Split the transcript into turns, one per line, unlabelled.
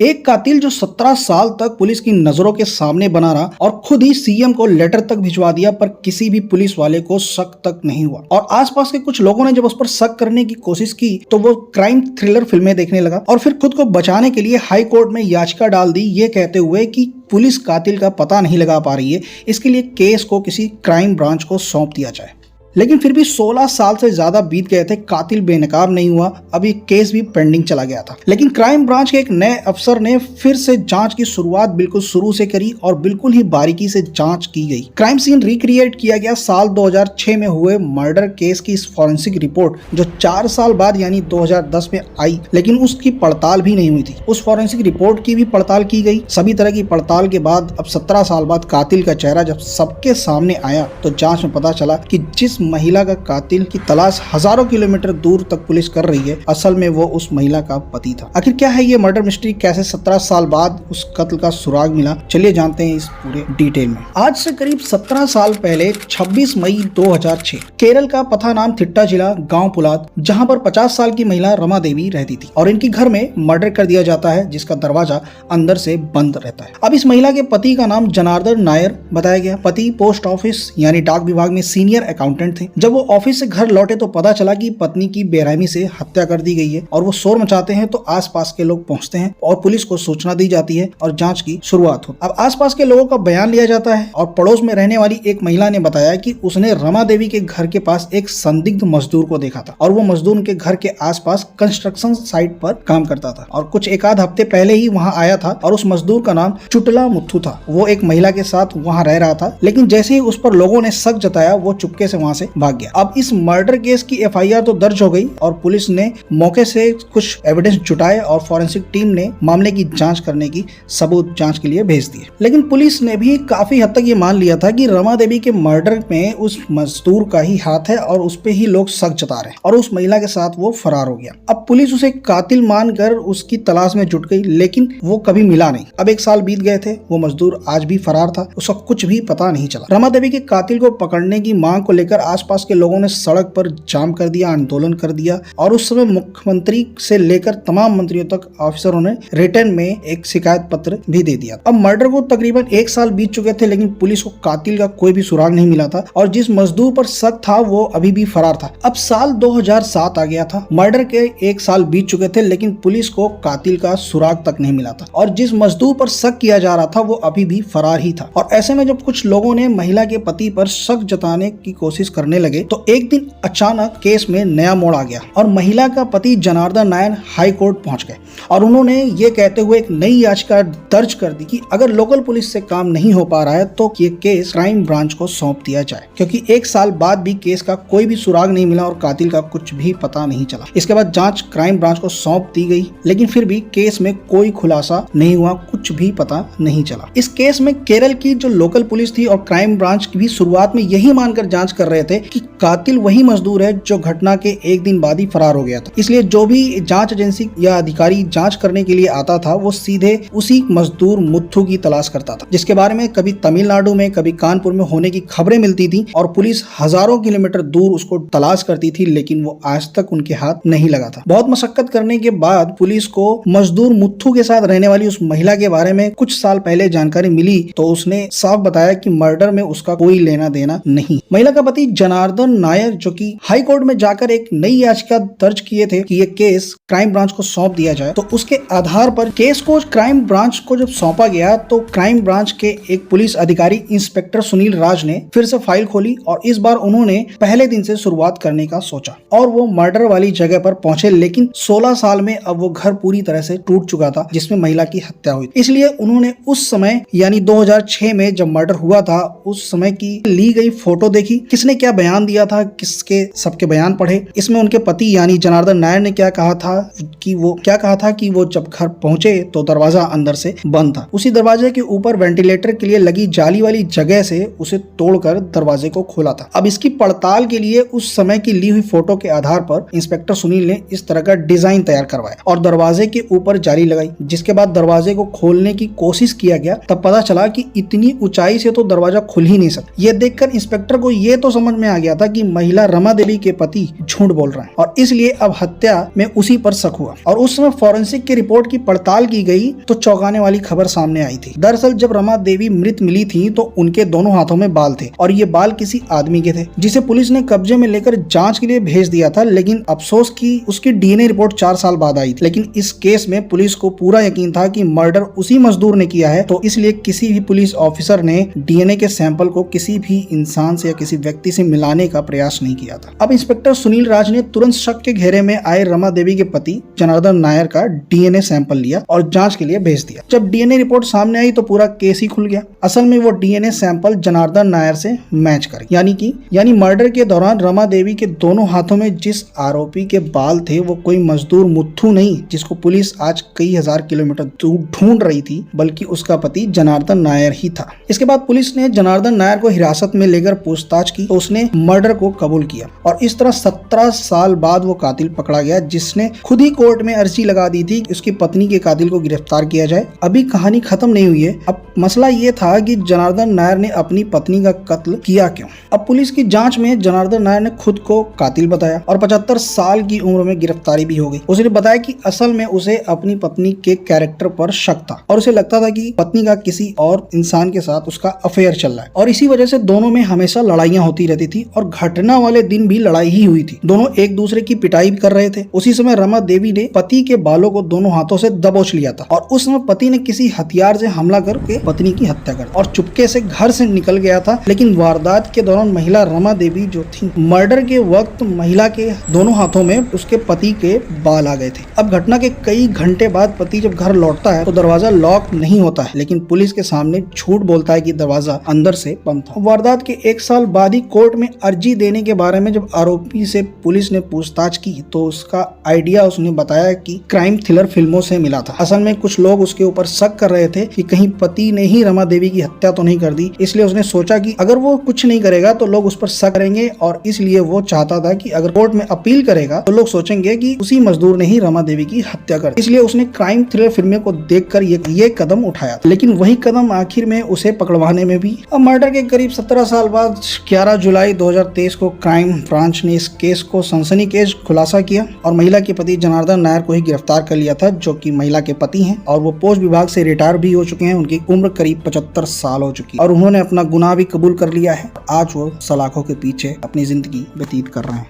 एक कातिल जो 17 साल तक पुलिस की नजरों के सामने बना रहा और खुद ही सीएम को लेटर तक भिजवा दिया, पर किसी भी पुलिस वाले को शक तक नहीं हुआ। और आसपास के कुछ लोगों ने जब उस पर शक करने की कोशिश की तो वो क्राइम थ्रिलर फिल्में देखने लगा और फिर खुद को बचाने के लिए हाई कोर्ट में याचिका डाल दी, ये कहते हुए कि पुलिस कातिल का पता नहीं लगा पा रही है, इसके लिए केस को किसी क्राइम ब्रांच को सौंप दिया जाए। लेकिन फिर भी 16 साल से ज्यादा बीत गए थे, कातिल बेनकाब नहीं हुआ, अभी केस भी पेंडिंग चला गया था। लेकिन क्राइम ब्रांच के एक नए अफसर ने फिर से जांच की शुरुआत बिल्कुल शुरू से करी और बिल्कुल ही बारीकी से जांच की गई। क्राइम सीन रिक्रिएट किया गया। साल 2006 में हुए मर्डर केस की इस फॉरेंसिक रिपोर्ट जो 4 साल बाद यानी 2010 में आई, लेकिन उसकी पड़ताल भी नहीं हुई थी। उस फॉरेंसिक रिपोर्ट की भी पड़ताल की गई। सभी तरह की पड़ताल के बाद अब 17 साल बाद कातिल का चेहरा जब सबके सामने आया तो जांच में पता चला कि जिस महिला का कातिल की तलाश हजारों किलोमीटर दूर तक पुलिस कर रही है, असल में वो उस महिला का पति था। आखिर क्या है ये मर्डर मिस्ट्री, कैसे 17 साल बाद उस कत्ल का सुराग मिला, चलिए जानते हैं इस पूरे डिटेल में। आज से करीब 17 साल पहले 26 मई 2006 केरल का पथा नाम थिट्टा जिला गांव पुलाद, जहां पर 50 साल की महिला रमा देवी रहती थी और इनकी घर में मर्डर कर दिया जाता है, जिसका दरवाजा अंदर से बंद रहता है। अब इस महिला के पति का नाम जनार्दन नायर बताया गया। पति पोस्ट ऑफिस यानी डाक विभाग में सीनियर अकाउंटेंट थे। जब वो ऑफिस से घर लौटे तो पता चला कि पत्नी की बेरहमी से हत्या कर दी गई है और वो शोर मचाते हैं तो आसपास के लोग पहुंचते हैं और पुलिस को सूचना दी जाती है और जांच की शुरुआत होती है। अब आसपास के लोगों का बयान लिया जाता है और पड़ोस में रहने वाली एक महिला ने बताया कि उसने रमा देवी के घर के पास एक संदिग्ध मजदूर को देखा था और वो मजदूर उनके घर के आसपास कंस्ट्रक्शन साइट पर काम करता था और कुछ एक आध हफ्ते पहले ही वहाँ आया था और उस मजदूर का नाम चुटला मुथु था। वो एक महिला के साथ वहाँ रह रहा था, लेकिन जैसे ही उस पर लोगों ने शक जताया वो चुपके से वहाँ से भाग गया। अब इस मर्डर केस की एफआईआर तो दर्ज हो गई और पुलिस ने मौके से कुछ एविडेंस जुटाए और फॉरेंसिक टीम ने मामले की जांच करने की सबूत जांच के लिए भेज दिए। लेकिन पुलिस ने भी काफी हद तक ये मान लिया था कि रमा देवी के मर्डर में उस मजदूर का ही हाथ है और उस पे ही लोग शक जता रहे हैं और उस महिला के साथ वो फरार हो गया। अब पुलिस उसे कातिल मानकर उसकी तलाश में जुट गई, लेकिन वो कभी मिला नहीं। अब 1 साल बीत गए थे, वो मजदूर आज भी फरार था, उसका कुछ भी पता नहीं चला। रमा देवी के कातिल को पकड़ने की मांग को लेकर आसपास के लोगों ने सड़क पर जाम कर दिया, आंदोलन कर दिया और उस समय मुख्यमंत्री से लेकर तमाम मंत्रियों तक ऑफिसरों ने रिटर्न में एक शिकायत पत्र भी दे दिया। अब मर्डर को तकरीबन 1 साल बीत चुके थे, लेकिन पुलिस को कातिल का कोई भी सुराग नहीं मिला था और जिस मजदूर पर शक था वो अभी भी फरार था। अब साल 2007 आ गया था, मर्डर के 1 साल बीत चुके थे, लेकिन पुलिस को कातिल का सुराग तक नहीं मिला था और जिस मजदूर पर शक किया जा रहा था वो अभी भी फरार ही था। और ऐसे में जब कुछ लोगों ने महिला के पति पर शक जताने की कोशिश करने लगे तो एक दिन अचानक केस में नया मोड़ आ गया और महिला का पति जनार्दन नायर हाई कोर्ट पहुंच गए और उन्होंने ये कहते हुए एक नई याचिका दर्ज कर दी कि अगर लोकल पुलिस से काम नहीं हो पा रहा है तो ये केस क्राइम ब्रांच को सौंप दिया जाए, क्योंकि 1 साल बाद भी केस का कोई भी सुराग नहीं मिला और कातिल का कुछ भी पता नहीं चला। इसके बाद जांच क्राइम ब्रांच को सौंप दी गई, लेकिन फिर भी केस में कोई खुलासा नहीं हुआ, कुछ भी पता नहीं चला। इस केस में केरल की जो लोकल पुलिस थी और क्राइम ब्रांच की भी शुरुआत में यही मानकर जांच कर रहे थे कि कातिल वही मजदूर है जो घटना के 1 दिन बाद ही फरार हो गया था। इसलिए जो भी जांच एजेंसी या अधिकारी जांच करने के लिए आता था वो सीधे उसी मजदूर मुथु की तलाश करता था, जिसके बारे में कभी तमिलनाडु में कभी कानपुर में होने की खबरें मिलती थी और पुलिस हजारों किलोमीटर दूर उसको तलाश करती थी, लेकिन वो आज तक उनके हाथ नहीं लगा था। बहुत मशक्कत करने के बाद पुलिस को मजदूर मुथु के साथ रहने वाली उस महिला के बारे में कुछ साल पहले जानकारी मिली तो उसने साफ बताया कि मर्डर में उसका कोई लेना देना नहीं। महिला का पति जनार्दन नायर जो कि हाई कोर्ट में जाकर एक नई याचिका दर्ज किए थे कि ये केस क्राइम ब्रांच को सौंप दिया जाए, तो उसके आधार पर केस को क्राइम ब्रांच को जब सौंपा गया तो क्राइम ब्रांच के एक पुलिस अधिकारी इंस्पेक्टर सुनील राज ने फिर से फाइल खोली और इस बार उन्होंने पहले दिन से शुरुआत करने का सोचा और वो मर्डर वाली जगह पर पहुंचे। लेकिन 16 साल में अब वो घर पूरी तरह से टूट चुका था जिसमें महिला की हत्या हुई, इसलिए उन्होंने उस समय यानी 2006 में जब मर्डर हुआ था उस समय की ली गई फोटो देखी, किसने क्या बयान दिया था, किसके सबके बयान पढ़े। इसमें उनके पति यानी जनार्दन नायर ने क्या कहा था कि वो जब घर पहुंचे तो दरवाजा अंदर से बंद था। उसी दरवाजे के ऊपर वेंटिलेटर के लिए लगी जाली वाली जगह से उसे तोड़कर दरवाजे को खोला था। अब इसकी पड़ताल के लिए उस समय की ली हुई फोटो के आधार पर इंस्पेक्टर सुनील ने इस तरह का डिजाइन तैयार करवाया और दरवाजे के ऊपर जाली लगाई, जिसके बाद दरवाजे को खोलने की कोशिश किया गया। तब पता चला कि इतनी ऊंचाई से तो दरवाजा खुल ही नहीं सकता। यह देखकर इंस्पेक्टर को यह तो समझ समझ में आ गया था कि महिला रमा देवी के पति झूठ बोल रहे हैं और इसलिए अब हत्या में उसी पर शक हुआ। और उस समय फॉरेंसिक की रिपोर्ट की पड़ताल की गई तो चौंकाने वाली खबर सामने आई थी। दरअसल जब रमा देवी मृत मिली थी तो उनके दोनों हाथों में बाल थे और ये बाल किसी आदमी के थे, जिसे पुलिस ने कब्जे में लेकर जांच के लिए भेज दिया था। लेकिन अफसोस की उसकी डीएनए रिपोर्ट 4 साल बाद आई थी। लेकिन इस केस में पुलिस को पूरा यकीन था कि मर्डर उसी मजदूर ने किया है, तो इसलिए किसी भी पुलिस ऑफिसर ने डीएनए के सैंपल को किसी भी इंसान से या किसी व्यक्ति से मिलाने का प्रयास नहीं किया था। अब इंस्पेक्टर सुनील राज ने तुरंत शक के घेरे में आए रमा देवी के पति जनार्दन नायर का डीएनए सैंपल लिया और जांच के लिए भेज दिया। जब डीएनए रिपोर्ट सामने आई तो पूरा केस ही खुल गया। असल में वो डीएनए सैंपल जनार्दन नायर से मैच करे, यानी मर्डर के दौरान रमा देवी के दोनों हाथों में जिस आरोपी के बाल थे वो कोई मजदूर मुत्थू नहीं, जिसको पुलिस आज कई हजार किलोमीटर दूर ढूंढ रही थी, बल्कि उसका पति जनार्दन नायर ही था। इसके बाद पुलिस ने जनार्दन नायर को हिरासत में लेकर पूछताछ की तो उसने मर्डर को कबूल किया और इस तरह 17 साल बाद वो कातिल पकड़ा गया, जिसने खुद ही कोर्ट में अर्जी लगा दी थी कि उसकी पत्नी के कातिल को गिरफ्तार किया जाए। अभी कहानी खत्म नहीं हुई है। अब मसला ये था कि जनार्दन नायर ने अपनी पत्नी का कत्ल किया क्यों। अब पुलिस की जांच में जनार्दन नायर ने खुद को कातिल बताया और 75 साल की उम्र में गिरफ्तारी भी हो गई। उसने बताया कि असल में उसे अपनी पत्नी के कैरेक्टर पर शक था और उसे लगता था कि पत्नी का किसी और इंसान के साथ उसका अफेयर चल रहा है और इसी वजह से दोनों में हमेशा लड़ाइयां होती रहती थी और घटना वाले दिन भी लड़ाई ही हुई थी। दोनों एक दूसरे की पिटाई भी कर रहे थे। उसी समय रमा देवी ने पति के बालों को दोनों हाथों से दबोच लिया था और उस समय पति ने किसी हथियार से हमला करके पत्नी की हत्या कर और चुपके से घर से निकल गया था। लेकिन वारदात के दौरान महिला रमा देवी जो थी, मर्डर के वक्त महिला के दोनों हाथों में उसके पति के बाल आ गए थे। अब घटना के कई घंटे बाद पति जब घर लौटता है तो दरवाजा लॉक नहीं होता है, लेकिन पुलिस के सामने झूठ बोलता है कि दरवाजा अंदर से बंद था। वारदात के 1 साल बाद ही कोर्ट में अर्जी देने के बारे में जब आरोपी से पुलिस ने पूछताछ की तो उसका आइडिया उसने बताया कि क्राइम थ्रिलर फिल्मों से मिला था। असल में कुछ लोग उसके ऊपर शक कर रहे थे कि कहीं पति ने ही रमा देवी की हत्या तो नहीं कर दी, इसलिए उसने सोचा कि अगर वो कुछ नहीं करेगा तो लोग उस पर शक करेंगे और इसलिए वो चाहता था कि अगर कोर्ट में अपील करेगा तो लोग सोचेंगे कि उसी मजदूर ने ही रमा देवी की हत्या कर दी। इसलिए उसने क्राइम थ्रिलर फिल्में को देखकर ये कदम उठाया। लेकिन वही कदम आखिर में उसे पकड़वाने में भी अब मर्डर के करीब 17 साल बाद 11 जुलाई 2023 को क्राइम ब्रांच ने इस केस को सनसनीखेज खुलासा किया और महिला के पति जनार्दन नायर को ही गिरफ्तार कर लिया था, जो कि महिला के पति हैं और वो पोस्ट विभाग से रिटायर भी हो चुके हैं। उनकी उम्र करीब 75 साल हो चुकी और उन्होंने अपना गुनाह भी कबूल कर लिया है। आज वो सलाखों के पीछे अपनी जिंदगी व्यतीत कर रहे हैं।